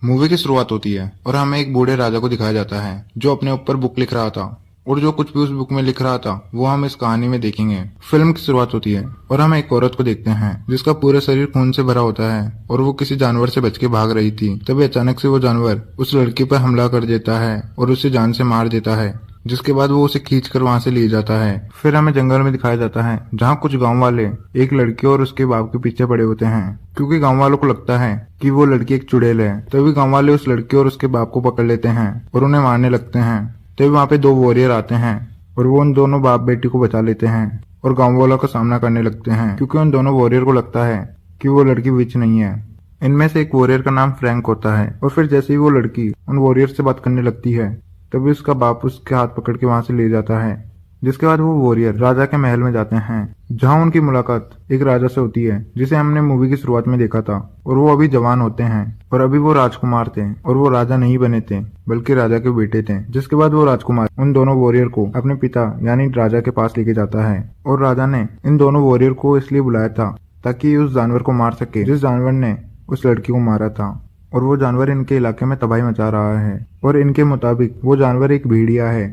Movie की शुरुआत होती है और हमें एक बूढ़े राजा को दिखाया जाता है जो अपने ऊपर बुक लिख रहा था। और जो कुछ भी उस बुक में लिख रहा था वो हम इस कहानी में देखेंगे। फिल्म की शुरुआत होती है और हम एक औरत को देखते हैं जिसका पूरा शरीर खून से भरा होता है और वो किसी जानवर से बच के भाग रही थी। तभी अचानक से वो जानवर उस लड़की पर हमला कर देता है और उसे जान से मार देता है, जिसके बाद वो उसे खींच कर वहां से ले जाता है। फिर हमें जंगल में दिखाया जाता है जहाँ कुछ गांव वाले एक लड़की और उसके बाप के पीछे पड़े होते हैं, क्योंकि गांव वालों को लगता है कि वो लड़की एक चुड़ैल है। तभी गांव वाले उस लड़की और उसके बाप को पकड़ लेते हैं और उन्हें मारने लगते हैं। तभी वहाँ पे दो वॉरियर आते हैं और वो उन दोनों बाप बेटी को बचा लेते हैं और गांव वालों का सामना करने लगते हैं, क्योंकि उन दोनों वॉरियर को लगता है कि वो लड़की विच नहीं है। इनमें से एक वॉरियर का नाम फ्रैंक होता है और फिर जैसे ही वो लड़की उन वॉरियर से बात करने लगती है तभी उसका बाप उसके हाथ पकड़ के वहां से ले जाता है, जिसके बाद वो वॉरियर राजा के महल में जाते हैं जहां उनकी मुलाकात एक राजा से होती है जिसे हमने मूवी की शुरुआत में देखा था। और वो अभी जवान होते हैं और अभी वो राजकुमार थे और वो राजा नहीं बने थे बल्कि राजा के बेटे थे। जिसके बाद वो राजकुमार उन दोनों वॉरियर को अपने पिता यानी राजा के पास लेके जाता है और राजा ने इन दोनों वॉरियर को इसलिए बुलाया था ताकि उस जानवर को मार सके जिस जानवर ने उस लड़की को मारा था। और वो जानवर इनके इलाके में तबाही मचा रहा है और इनके मुताबिक वो जानवर एक भेड़िया है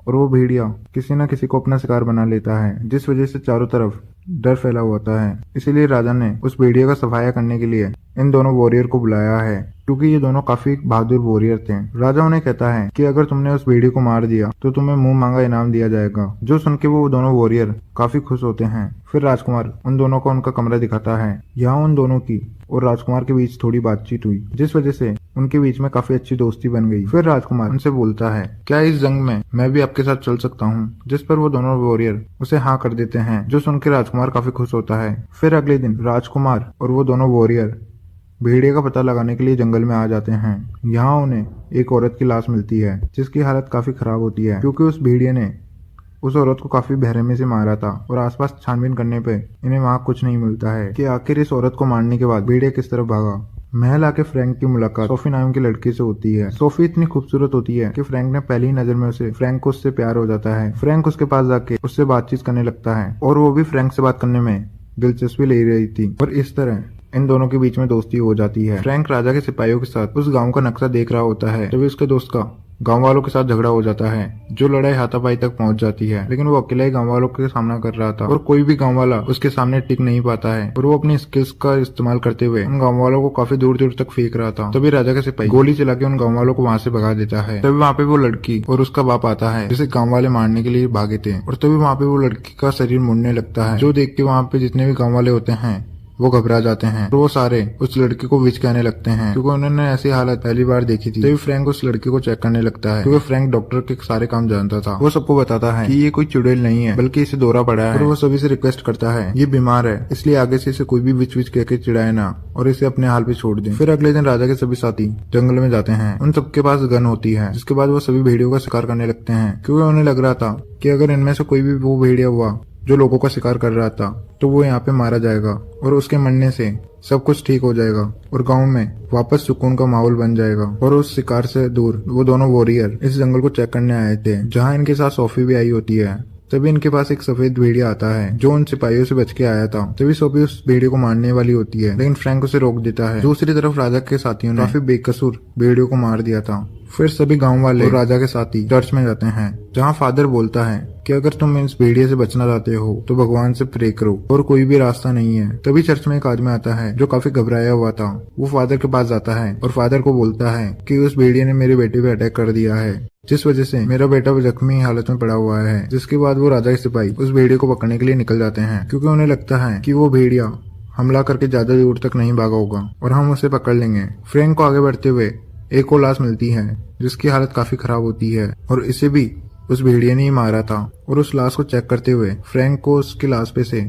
और वो भेड़िया किसी न किसी को अपना शिकार बना लेता है, जिस वजह से चारों तरफ डर फैला होता है। इसीलिए राजा ने उस भेड़िया का सफाया करने के लिए इन दोनों वॉरियर को बुलाया है, क्योंकि ये दोनों काफी बहादुर वॉरियर थे। राजा उन्हें कहता है कि अगर तुमने उस भेड़िए को मार दिया तो तुम्हें मुंह मांगा इनाम दिया जाएगा, जो सुन के वो दोनों वॉरियर काफी खुश होते हैं। फिर राजकुमार उन दोनों को उनका कमरा दिखाता है। यहाँ उन दोनों की और राजकुमार के बीच थोड़ी बातचीत हुई, जिस वजह से उनके बीच में काफी अच्छी दोस्ती बन गई। फिर राजकुमार उनसे बोलता है, क्या इस जंग में मैं भी आपके साथ चल सकता हूँ? जिस पर वो दोनों वॉरियर उसे हाँ कर देते हैं, जो सुन के राजकुमार काफी खुश होता है। फिर अगले दिन राजकुमार और वो दोनों वॉरियर भेड़िए का पता लगाने के लिए जंगल में आ जाते हैं। यहाँ उन्हें एक औरत की लाश मिलती है जिसकी हालत काफी खराब होती है, क्योंकि उस भेड़िए ने उस औरत को काफी बेरहमी से मारा था। और आसपास छानबीन करने पे इन्हें वहाँ कुछ नहीं मिलता है कि आखिर इस औरत को मारने के बाद भेड़िया किस तरफ भागा। महल आके फ्रैंक की मुलाकात सोफी नाम की लड़की से होती है। सोफी इतनी खूबसूरत होती है कि फ्रैंक ने पहली नजर में फ्रैंक को उससे प्यार हो जाता है। फ्रैंक उसके पास जाके उससे बातचीत करने लगता है और वो भी फ्रैंक से बात करने में दिलचस्पी ले रही थी और इस तरह इन दोनों के बीच में दोस्ती हो जाती है। फ्रैंक राजा के सिपाहियों के साथ उस गांव का नक्शा देख रहा होता है तभी उसके दोस्त का गांव वालों के साथ झगड़ा हो जाता है, जो लड़ाई हाथापाई तक पहुंच जाती है। लेकिन वो अकेला ही गांव वालों के सामना कर रहा था और कोई भी गांव वाला उसके सामने टिक नहीं पाता है और वो अपनी स्किल्स का इस्तेमाल करते हुए उन गांव वालों को काफी दूर दूर तक फेंक रहा था। तभी राजा का सिपाही गोली चला के उन गांव वालों को वहां से भगा देता है। तभी वहाँ पे वो लड़की और उसका बाप आता है जिसे गाँव वाले मारने के लिए भागे थे और तभी वहाँ पे वो लड़की का शरीर मुड़ने लगता है, जो देख के वहाँ पे जितने भी गाँव वाले होते हैं वो घबरा जाते हैं और वो सारे उस लड़की को विच कहने लगते हैं, क्योंकि उन्होंने ऐसी हालत पहली बार देखी थी। तभी फ्रैंक उस लड़की को चेक करने लगता है, क्योंकि फ्रैंक डॉक्टर के सारे काम जानता था। वो सबको बताता है कि ये कोई चुड़ैल नहीं है बल्कि इसे दौरा पड़ा है और वो सभी से रिक्वेस्ट करता है ये बीमार है, इसलिए आगे से इसे कोई भी विच विच कह के चिढ़ाए ना और इसे अपने हाल पे छोड़ दे। फिर अगले दिन राजा के सभी साथी जंगल में जाते हैं। उन सबके पास गन होती है, जिसके बाद वो सभी भेड़ियों का शिकार करने लगते हैं, क्योंकि उन्हें लग रहा था कि अगर इनमें से कोई भी वो भेड़िया हुआ जो लोगों का शिकार कर रहा था तो वो यहाँ पे मारा जाएगा और उसके मरने से सब कुछ ठीक हो जाएगा और गांव में वापस सुकून का माहौल बन जाएगा। और उस शिकार से दूर वो दोनों वॉरियर इस जंगल को चेक करने आए थे, जहाँ इनके साथ सोफी भी आई होती है। तभी इनके पास एक सफेद भेड़िया आता है जो उन सिपाहियों से बच के आया था। तभी सोफी उस भेड़िए को मारने वाली होती है, लेकिन फ्रैंक उसे रोक देता है। दूसरी तरफ राजा के साथियों ने काफी बेकसूर भेड़ियों को मार दिया था। फिर सभी गांव वाले और राजा के साथी चर्च में जाते हैं, जहां फादर बोलता है कि अगर तुम इस भेड़िए से बचना चाहते हो तो भगवान से प्रे करो और कोई भी रास्ता नहीं है। तभी चर्च में एक आदमी आता है जो काफी घबराया हुआ था। वो फादर के पास जाता है और फादर को बोलता है कि उस भेड़िए ने मेरे बेटे पे अटैक कर दिया है, जिस वजह से मेरा बेटा जख्मी हालत में पड़ा हुआ है। जिसके बाद वो राजा के सिपाही उस भेड़िए को पकड़ने के लिए निकल जाते हैं, क्योंकि उन्हें लगता है कि वो भेड़िया हमला करके ज्यादा दूर तक नहीं भागा होगा और हम उसे पकड़ लेंगे। फ्रैंक को आगे बढ़ते हुए एक और लाश मिलती है जिसकी हालत काफी खराब होती है और इसे भी उस भेड़िए ने ही मारा था। और उस लाश को चेक करते हुए फ्रैंक को उसकी लाश पे से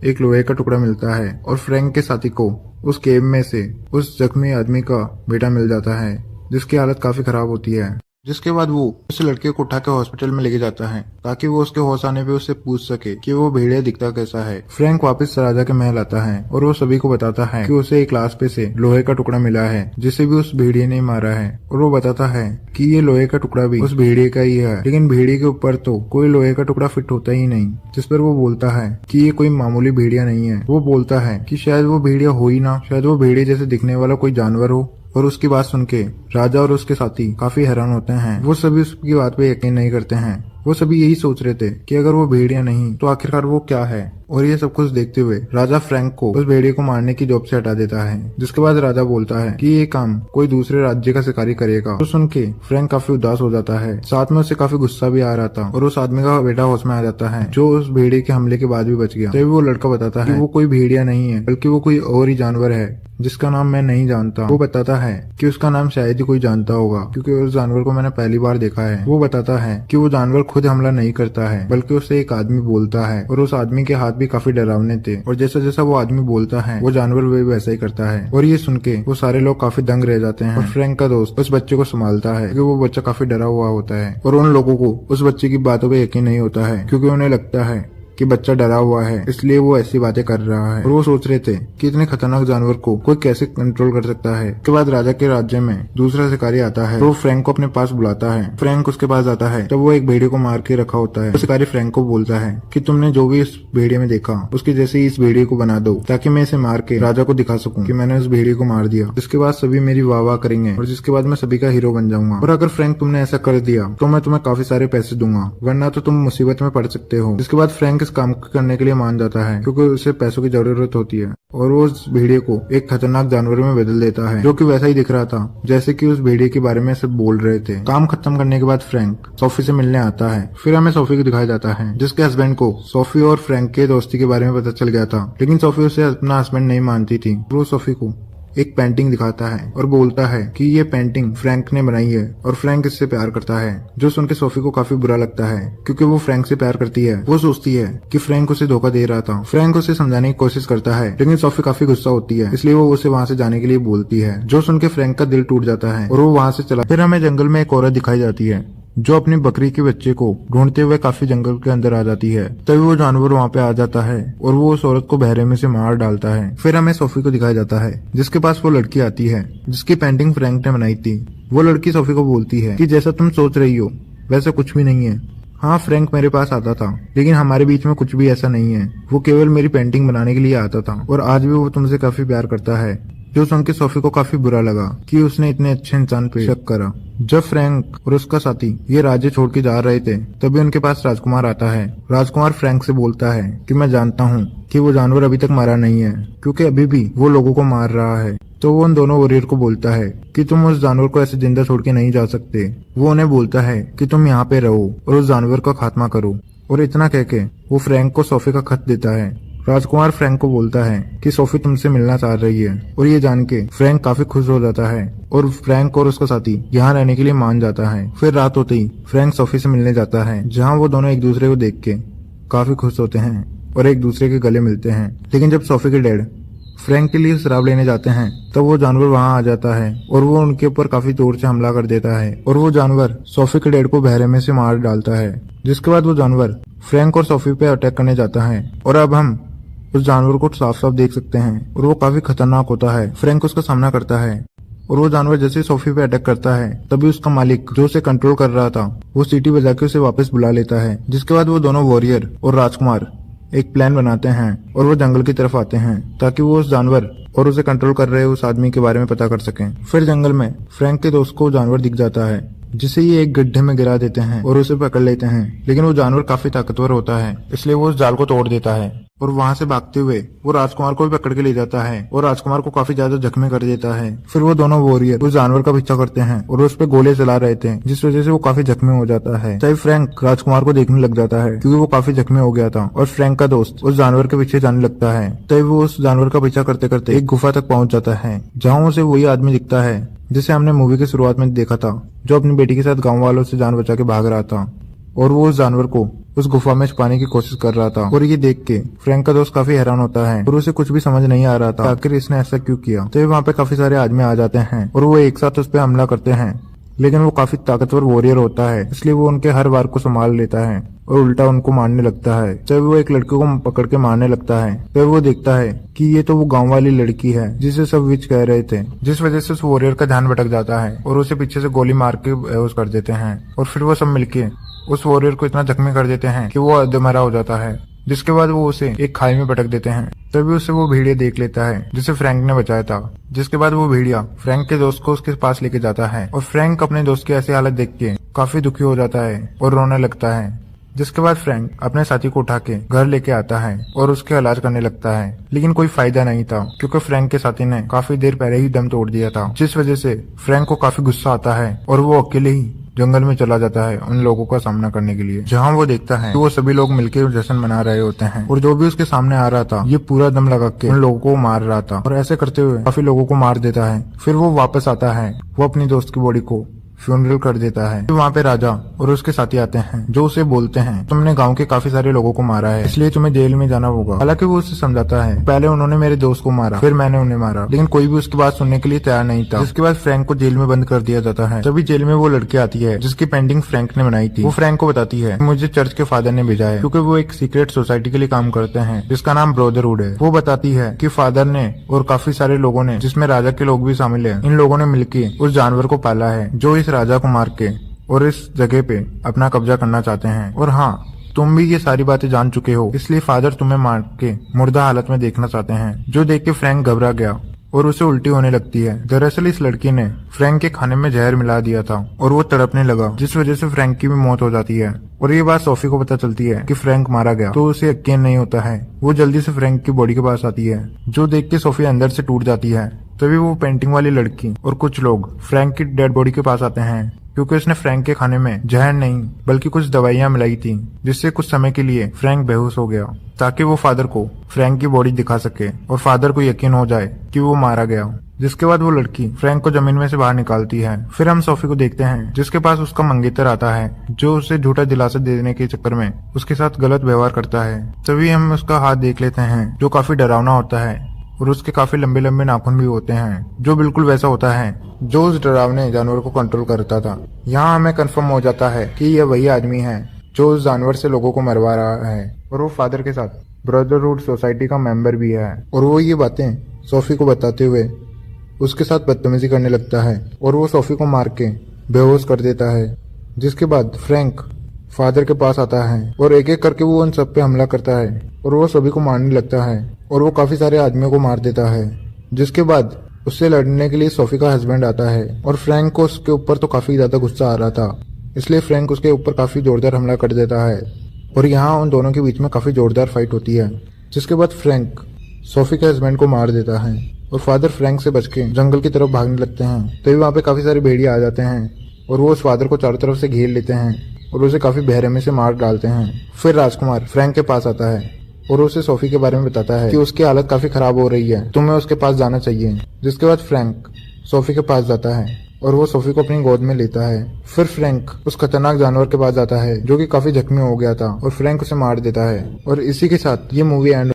एक लोहे का टुकड़ा मिलता है और फ्रैंक के साथी को उस केव में से उस जख्मी आदमी का बेटा मिल जाता है, जिसकी हालत काफी खराब होती है। जिसके बाद वो उस लड़के को उठा के हॉस्पिटल में लेके जाता है ताकि वो उसके होश आने पे उससे पूछ सके कि वो भेड़िया दिखता कैसा है। फ्रैंक वापस राजा के महल आता है और वो सभी को बताता है कि उसे एक लाश पे से लोहे का टुकड़ा मिला है जिसे भी उस भेड़िए ने मारा है। और वो बताता है कि ये लोहे का टुकड़ा भी उस भेड़िए का ही है, लेकिन भेड़िए के ऊपर तो कोई लोहे का टुकड़ा फिट होता ही नहीं। जिस पर वो बोलता है कि ये कोई मामूली भेड़िया नहीं है। वो बोलता है कि शायद वो भेड़िया हो ही ना, शायद वो भेड़िए जैसे दिखने वाला कोई जानवर हो और उसकी बात सुन के राजा और उसके साथी काफी हैरान होते हैं। वो सभी उसकी बात पे यकीन नहीं करते हैं। वो सभी यही सोच रहे थे कि अगर वो भेड़िया नहीं तो आखिरकार वो क्या है। और ये सब कुछ देखते हुए राजा फ्रैंक को उस भेड़िए को मारने की जॉब से हटा देता है। जिसके बाद राजा बोलता है कि ये काम कोई दूसरे राज्य का शिकारी करेगा। तो सुन के फ्रैंक काफी उदास हो जाता है। साथ में उसे काफी गुस्सा भी आ रहा था और उस आदमी का बेटा होश में आ जाता है जो उस भेड़िए के हमले के बाद भी बच गया। तभी वो लड़का बताता है कि वो कोई भेड़िया नहीं है बल्कि वो कोई और ही जानवर है जिसका नाम मैं नहीं जानता। वो बताता है कि उसका नाम शायद ही कोई जानता होगा क्योंकि उस जानवर को मैंने पहली बार देखा है। वो बताता है कि वो जानवर खुद हमला नहीं करता है बल्कि उसे एक आदमी बोलता है और उस आदमी के हाथ भी काफी डरावने थे और जैसा जैसा वो आदमी बोलता है वो जानवर भी वैसा ही करता है। और ये सुन के वो सारे लोग काफी दंग रह जाते हैं और फ्रैंक का दोस्त उस बच्चे को संभालता है क्योंकि वो बच्चा काफी डरा हुआ होता है और उन लोगों को उस बच्चे की बातों पे यकीन नहीं होता है क्योंकि उन्हें लगता है कि बच्चा डरा हुआ है इसलिए वो ऐसी बातें कर रहा है। और वो सोच रहे थे कि इतने खतरनाक जानवर को कोई कैसे कंट्रोल कर सकता है। उसके बाद राजा के राज्य में दूसरा शिकारी आता है तो वो फ्रैंक को अपने पास बुलाता है। फ्रैंक उसके पास आता है तब वो एक भेड़िए को मार के रखा होता है। तो शिकारी फ्रैंक को बोलता है कि तुमने जो भी इस भेड़िए में देखा उसके जैसे ही इस भेड़िए को बना दो ताकि मैं इसे मार के राजा को दिखा सकूं कि मैंने उस भेड़िए को मार दिया। जिसके बाद सभी मेरी वाह वाह करेंगे और जिसके बाद मैं सभी का हीरो बन जाऊंगा। और अगर फ्रैंक तुमने ऐसा कर दिया तो मैं तुम्हें काफी सारे पैसे दूंगा वरना तो तुम मुसीबत में पड़ सकते हो। जिसके बाद फ्रैंक इस काम करने के लिए मान जाता है क्योंकि उसे पैसों की जरूरत होती है और वो उस भेड़िए को एक खतरनाक जानवर में बदल देता है जो कि वैसा ही दिख रहा था जैसे कि उस भेड़िए के बारे में सब बोल रहे थे। काम खत्म करने के बाद फ्रैंक सोफी से मिलने आता है। फिर हमें सोफी को दिखाया जाता है जिसके हस्बैंड को सोफी और फ्रैंक के दोस्ती के बारे में पता चल गया था लेकिन सोफी उसे अपना हस्बैंड नहीं मानती थी। वो सोफी को एक पेंटिंग दिखाता है और बोलता है कि ये पेंटिंग फ्रैंक ने बनाई है और फ्रैंक इससे प्यार करता है। जो सुन के सोफी को काफी बुरा लगता है क्योंकि वो फ्रैंक से प्यार करती है। वो सोचती है कि फ्रैंक उसे धोखा दे रहा था। फ्रैंक उसे समझाने की कोशिश करता है लेकिन सोफी काफी गुस्सा होती है इसलिए वो उसे वहाँ से जाने के लिए बोलती है। जो सुन के फ्रैंक का दिल टूट जाता है और वो वहाँ से चला। फिर हमें जंगल में एक औरत दिखाई जाती है जो अपनी बकरी के बच्चे को ढूंढते हुए काफी जंगल के अंदर आ जाती है। तभी वो जानवर वहाँ पे आ जाता है और वो उस औरत को बहरे में से मार डालता है। फिर हमें सोफी को दिखाया जाता है जिसके पास वो लड़की आती है जिसकी पेंटिंग फ्रैंक ने बनाई थी। वो लड़की सोफी को बोलती है कि जैसा तुम सोच रही हो वैसा कुछ भी नहीं है। हाँ, फ्रैंक मेरे पास आता था लेकिन हमारे बीच में कुछ भी ऐसा नहीं है। वो केवल मेरी पेंटिंग बनाने के लिए आता था और आज भी वो तुमसे काफी प्यार करता है। जो सुन के सोफी को काफी बुरा लगा कि उसने इतने अच्छे इंसान पे शक करा। जब फ्रैंक और उसका साथी ये राज्य छोड़ के जा रहे थे तभी उनके पास राजकुमार आता है। राजकुमार फ्रैंक से बोलता है कि मैं जानता हूँ कि वो जानवर अभी तक मरा नहीं है क्योंकि अभी भी वो लोगों को मार रहा है। तो वो उन दोनों वॉरियर को बोलता है कि तुम उस जानवर को ऐसे जिंदा छोड़ के नहीं जा सकते। वो उन्हें बोलता है कि तुम यहाँ पे रहो और उस जानवर का खात्मा करो। और इतना कह के वो फ्रैंक को सोफी का खत देता है। राजकुमार फ्रैंक को बोलता है कि सोफी तुमसे मिलना चाह रही है और ये जान के फ्रैंक काफी खुश हो जाता है और फ्रैंक और उसका साथी यहाँ रहने के लिए मान जाता है। फिर रात होते ही फ्रैंक सोफी से मिलने जाता है जहाँ वो दोनों एक दूसरे को देख के काफी खुश होते हैं और एक दूसरे के गले मिलते हैं। लेकिन जब सोफी के डैड फ्रैंक के लिए शराब लेने जाते हैं तब वो जानवर वहाँ आ जाता है और वो उनके ऊपर काफी जोर से हमला कर देता है और वो जानवर सोफी के डैड को बहरे में से मार डालता है। जिसके बाद वो जानवर फ्रैंक और सोफी पे अटैक करने जाता है और अब हम उस जानवर को साफ साफ देख सकते हैं और वो काफी खतरनाक होता है। फ्रैंक उसका सामना करता है और वो जानवर जैसे सोफी पे अटैक करता है तभी उसका मालिक जो उसे कंट्रोल कर रहा था वो सीटी बजा के उसे वापस बुला लेता है। जिसके बाद वो दोनों वॉरियर और राजकुमार एक प्लान बनाते हैं और वो जंगल की तरफ आते हैं ताकि वो उस जानवर और उसे कंट्रोल कर रहे उस आदमी के बारे में पता कर सकें। फिर जंगल में फ्रैंक के दोस्त को जानवर दिख जाता है जिसे ये एक गड्ढे में गिरा देते हैं और उसे पकड़ लेते हैं। लेकिन वो जानवर काफी ताकतवर होता है इसलिए वो उस जाल को तोड़ देता है और वहाँ से भागते हुए वो राजकुमार को भी पकड़ के ले जाता है और राजकुमार को काफी ज्यादा जख्मी कर देता है। फिर वो दोनों वॉरियर उस जानवर का पीछा करते हैं और उस पर गोले चला रहे थे जिस वजह से वो काफी जख्मी हो जाता है। तभी फ्रैंक राजकुमार को देखने लग जाता है क्योंकि वो काफी जख्मी हो गया था और फ्रैंक का दोस्त उस जानवर के पीछे जाने लगता है। तभी वो उस जानवर का पीछा करते करते एक गुफा तक पहुंच जाता है जहाँ उसे वही आदमी दिखता है जिसे हमने मूवी की शुरुआत में देखा था जो अपनी बेटी के साथ गाँव वालों से जान बचा के भाग रहा था और वो उस जानवर को उस गुफा में छुपाने की कोशिश कर रहा था। और ये देख के फ्रैंक का दोस्त काफी हैरान होता है और उसे कुछ भी समझ नहीं आ रहा था आखिर इसने ऐसा क्यों किया। तो वहाँ पे काफी सारे आदमी आ जाते हैं और वो एक साथ उस पर हमला करते हैं लेकिन वो काफी ताकतवर वॉरियर होता है इसलिए वो उनके हर वार को संभाल लेता है और उल्टा उनको मारने लगता है। जब वो एक लड़के को पकड़ के मारने लगता है फिर वो देखता है कि ये तो वो गांव वाली लड़की है जिसे सब विच कह रहे थे। जिस वजह से उस वॉरियर का ध्यान भटक जाता है और उसे पीछे से गोली मार के बेहोश कर देते हैं और फिर वो सब मिलके उस वॉरियर को इतना जख्मी कर देते हैं कि वो अधमरा हो जाता है। जिसके बाद वो उसे एक खाई में पटक देते हैं। तभी उसे वो भेड़िया देख लेता है जिसे फ्रैंक ने बचाया था। जिसके बाद वो भेड़िया फ्रैंक के दोस्त को उसके पास लेके जाता है और फ्रैंक अपने दोस्त की ऐसी हालत देख के काफी दुखी हो जाता है और रोने लगता है। जिसके बाद फ्रैंक अपने साथी को उठा के घर लेके आता है और उसके इलाज करने लगता है, लेकिन कोई फायदा नहीं था क्योंकि फ्रैंक के साथी ने काफी देर पहले ही दम तोड़ दिया था। जिस वजह से फ्रैंक को काफी गुस्सा आता है और वो अकेले ही जंगल में चला जाता है उन लोगों का सामना करने के लिए, जहाँ वो देखता है कि वो सभी लोग मिलकर जश्न मना रहे होते हैं और जो भी उसके सामने आ रहा था ये पूरा दम लगा के उन लोगों को मार रहा था और ऐसे करते हुए काफी लोगों को मार देता है। फिर वो वापस आता है, वो अपनी दोस्त की बॉडी को फ्यूनरल कर देता है। तो वहाँ पे राजा और उसके साथी आते हैं जो उसे बोलते हैं तुमने गांव के काफी सारे लोगों को मारा है, इसलिए तुम्हें जेल में जाना होगा। हालांकि वो उसे समझाता है पहले उन्होंने मेरे दोस्त को मारा फिर मैंने उन्हें मारा, लेकिन कोई भी उसकी बात सुनने के लिए तैयार नहीं था। जिसके बाद फ्रैंक को जेल में बंद कर दिया जाता है। तभी जेल में वो लड़की आती है जिसकी पेंटिंग फ्रैंक ने बनाई थी। वो फ्रैंक को बताती है मुझे चर्च के फादर ने भेजा है क्योंकि वो एक सीक्रेट सोसाइटी के लिए काम करते हैं जिसका नाम ब्रदरहुड है। वो बताती है कि फादर ने और काफी सारे लोगों ने, जिसमें राजा के लोग भी शामिल है, इन लोगों ने मिलकर उस जानवर को पाला है जो इस राजा को मार के और इस जगह पे अपना कब्जा करना चाहते हैं। और हाँ, तुम भी ये सारी बातें जान चुके हो, इसलिए फादर तुम्हें मार के मुर्दा हालत में देखना चाहते हैं। जो देख के फ्रैंक घबरा गया और उसे उल्टी होने लगती है। दरअसल इस लड़की ने फ्रैंक के खाने में जहर मिला दिया था और वो तड़पने लगा, जिस वजह से फ्रैंक की भी मौत हो जाती है। और ये बात सोफी को पता चलती है कि फ्रैंक मारा गया, तो उसे यकीन नहीं होता है। वो जल्दी से फ्रैंक की बॉडी के पास आती है, जो देख के सोफी अंदर से टूट जाती है। तभी वो पेंटिंग वाली लड़की और कुछ लोग फ्रैंक की डेड बॉडी के पास आते हैं क्योंकि उसने फ्रैंक के खाने में जहर नहीं बल्कि कुछ दवाइयां मिलाई थी, जिससे कुछ समय के लिए फ्रैंक बेहोश हो गया ताकि वो फादर को फ्रैंक की बॉडी दिखा सके और फादर को यकीन हो जाए कि वो मारा गया। जिसके बाद वो लड़की फ्रैंक को जमीन में से बाहर निकालती है। फिर हम सोफी को देखते हैं जिसके पास उसका मंगेतर आता है जो उसे झूठा दिलासा देने के चक्कर में उसके साथ गलत व्यवहार करता है। तभी हम उसका हाथ देख लेते हैं जो काफी डरावना होता है और उसके काफी लंबे लंबे नाखून भी होते हैं, जो बिल्कुल वैसा होता है जो उस डरावने जानवर को कंट्रोल करता था। यहाँ हमें कंफर्म हो जाता है कि यह वही आदमी है जो उस जानवर से लोगों को मरवा रहा है और वो फादर के साथ ब्रदरहुड सोसाइटी का मेंबर भी है। और वो ये बातें सोफी को बताते हुए उसके साथ बदतमीजी करने लगता है और वो सोफी को मार के बेहोश कर देता है। जिसके बाद फ्रैंक फादर के पास आता है और एक एक करके वो उन सब पे हमला करता है और वो सभी को मारने लगता है और वो काफी सारे आदमियों को मार देता है। जिसके बाद उससे लड़ने के लिए सोफी का हस्बैंड आता है और फ्रैंक को उसके ऊपर तो काफी ज्यादा गुस्सा आ रहा था, इसलिए फ्रैंक उसके ऊपर काफी जोरदार हमला कर देता है और यहाँ उन दोनों के बीच में काफी जोरदार फाइट होती है। जिसके बाद फ्रैंक सोफी के हस्बैंड को मार देता है और फादर फ्रैंक से बच के जंगल की तरफ भागने लगते हैं। तभी वहाँ पे काफी सारे भेड़िया आ जाते हैं और वो उस फादर को चारों तरफ से घेर लेते हैं और उसे काफी बेरहमी से मार डालते हैं। फिर राजकुमार फ्रैंक के पास आता है और उसे सोफी के बारे में बताता है कि उसकी हालत काफी खराब हो रही है, तुम्हें उसके पास जाना चाहिए। जिसके बाद फ्रैंक सोफी के पास जाता है और वो सोफी को अपनी गोद में लेता है। फिर फ्रैंक उस खतरनाक जानवर के पास जाता है जो कि काफी जख्मी हो गया था और फ्रैंक उसे मार देता है। और इसी के साथ ये मूवी एंड